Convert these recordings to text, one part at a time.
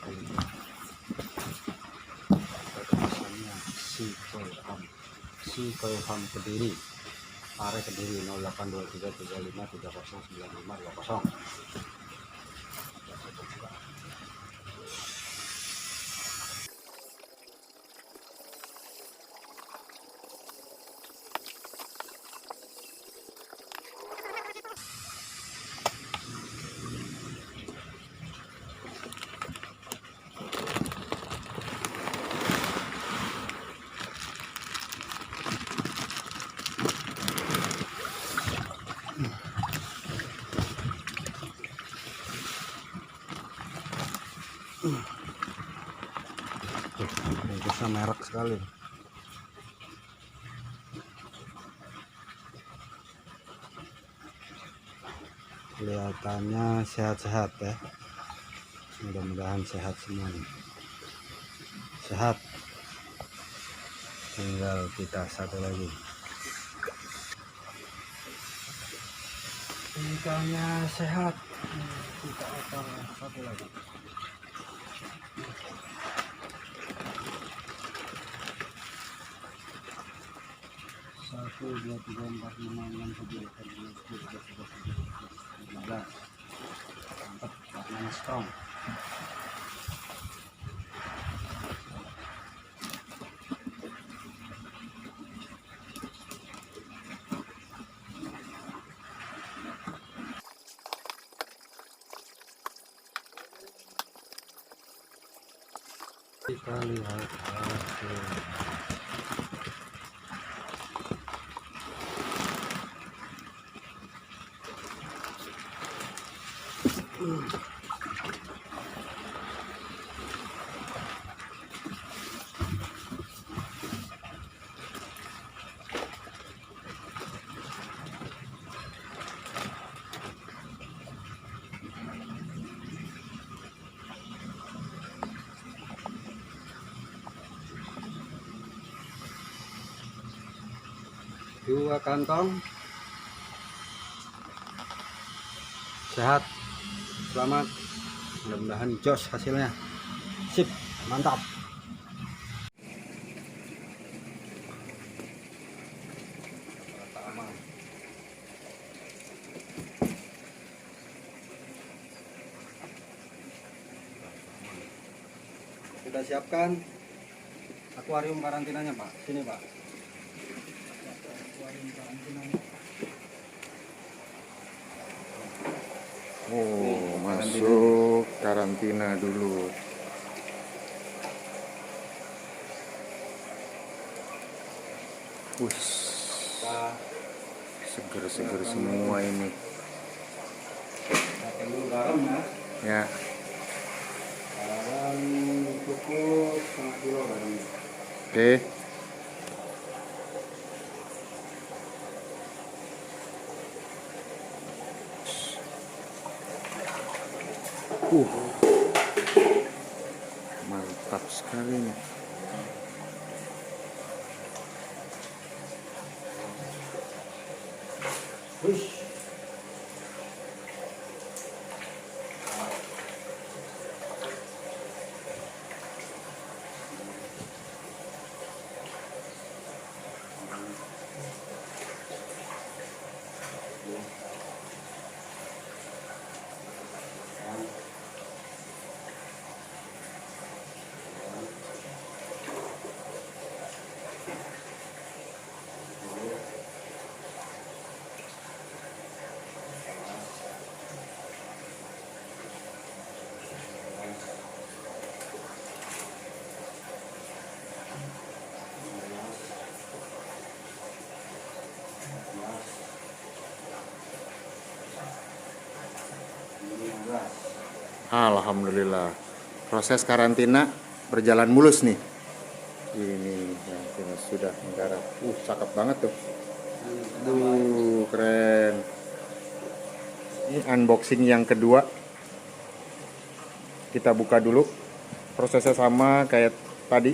Pesannya si Koyham Kediri, Are Kediri 082335309520. Bungkusnya merek sekali. Kelihatannya sehat-sehat ya. Mudah-mudahan sehat semuanya. Sehat. Tinggal kita satu lagi. Ikannya sehat. Kita oper satu lagi. 1, 2, 3, 4, 5, 6, 7, 8, 9, 10, 11, 12, 13, 14, 15. Mantap, warnanya strong. Kita lihat hasil. Dua kantong, sehat, selamat, mudah-mudahan jos hasilnya. Sip, mantap. Kita siapkan akuarium karantinanya, Pak. Sini, Pak. Oh, masuk karantina dulu. Wih, seger-seger semua ini. Pakai dulu garam ya. Ya, Garam cukup setengah kilo garamnya. oke. Mantap sekali nih. Wih. Alhamdulillah, proses karantina berjalan mulus nih. Ini yang sudah menggarap. Cakep banget tuh. Keren. Ini unboxing yang kedua. Kita buka dulu. Prosesnya sama kayak tadi.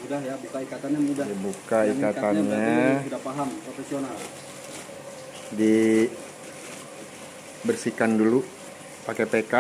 Mudah ya, buka ikatannya mudah. Dibuka Yang ikatannya. sudah paham, profesional. Dibersihkan dulu pakai PK.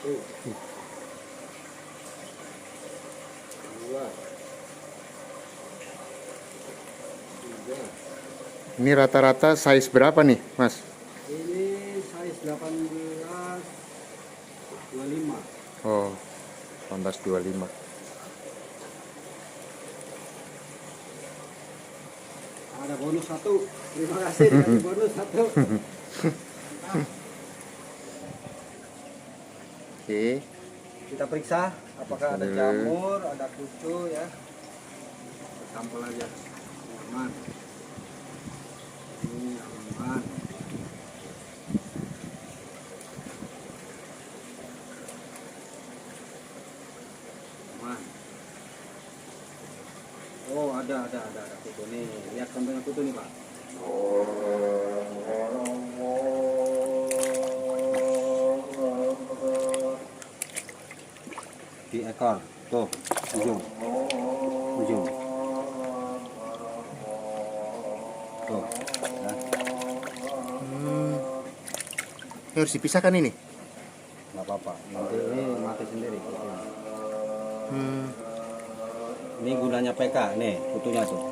Satu, dua, tiga. Ini rata-rata size berapa nih, Mas? Ini size 18 25. Oh, 1825. Ada bonus satu. Terima kasih dikasih bonus satu. Oke. Kita periksa apakah ada jamur, ada kutu ya. Sampel aja. Aman. Ini aman. Aman. Oh, ada kutu nih. Lihat sampelnya kutu nih, Pak. Di ekor, tuh, ujung, tuh, ya. Ini harus dipisahkan ini. Nggak apa-apa, nanti ini mati sendiri. Ini gunanya PK, nih kutunya tuh.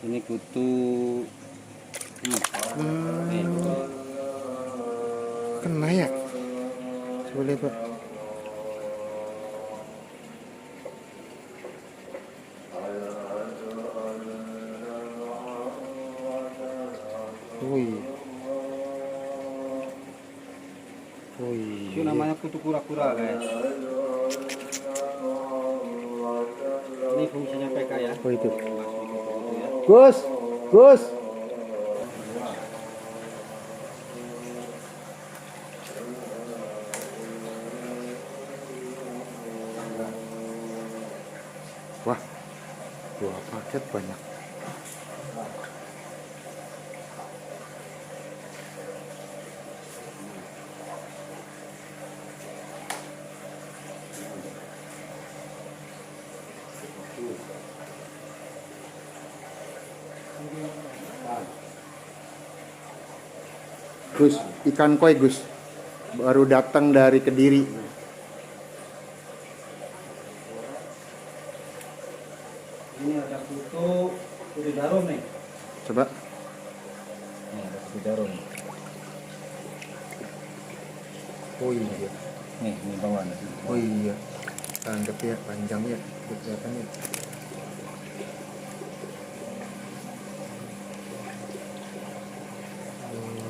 Ini kutu, nih kutu. Kena ya? Coba lihat, Pak. Wih. Itu namanya kutu kura-kura, guys. Ini fungsinya PK ya. Oh itu. Kutu ya. Gus, Gus. Wah, 2 paket banyak. Gus, ikan koi Gus, baru datang dari Kediri. Ini ada kutu jarum nih. Coba. Nih ada kutu jarum. Oh iya. Nih, ini bawah nih. Oh iya. Tanggap ya, panjang ya, kelihatannya.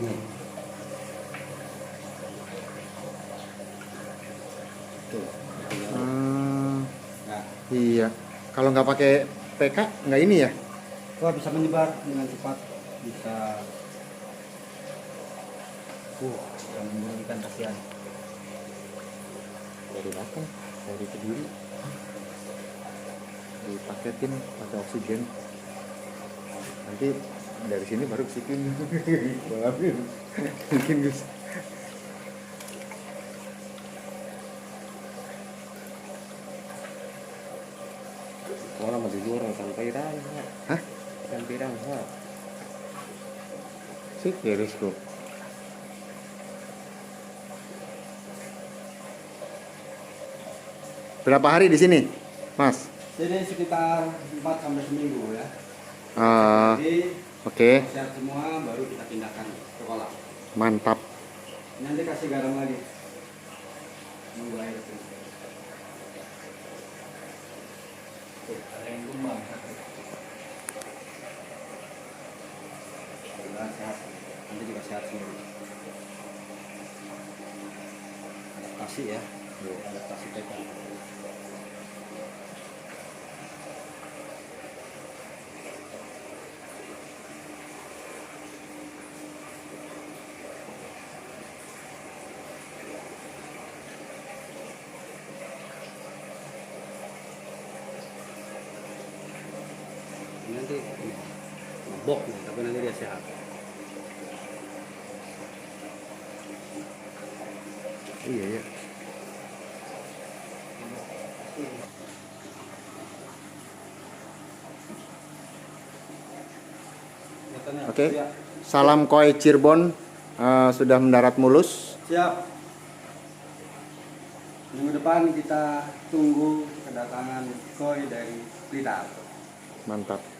Nih. Tuh. Nah, Iya. Kalau nggak pakai PK nggak ini ya? wah bisa menyebar dengan cepat, bisa memburu ikan kasihan. Baru datang dari Kediri. Dipaketin pakai oksigen. Nanti dari sini baru bisikin. Balapin. Bikin Gus. Orang masih goreng ikan pirang, Hah? ikan pirang, Serius kok. Berapa hari di sini, Mas? Jadi sekitar 4 sampai seminggu ya. Jadi Oke, sehat semua baru kita pindahkan ke kolam. mantap. Nanti kasih garam lagi. Nunggu air itu. Tuh, ada yang tumbang. Alhamdulillah sehat. Nanti juga sehat sendiri. Adaptasi ya. Adaptasi PK. Nanti ngebok nih, tapi nanti dia sehat. Iya ya. Oke. Salam koi Cirebon sudah mendarat mulus. Siap. Minggu depan kita tunggu kedatangan koi dari Blitar. Mantap.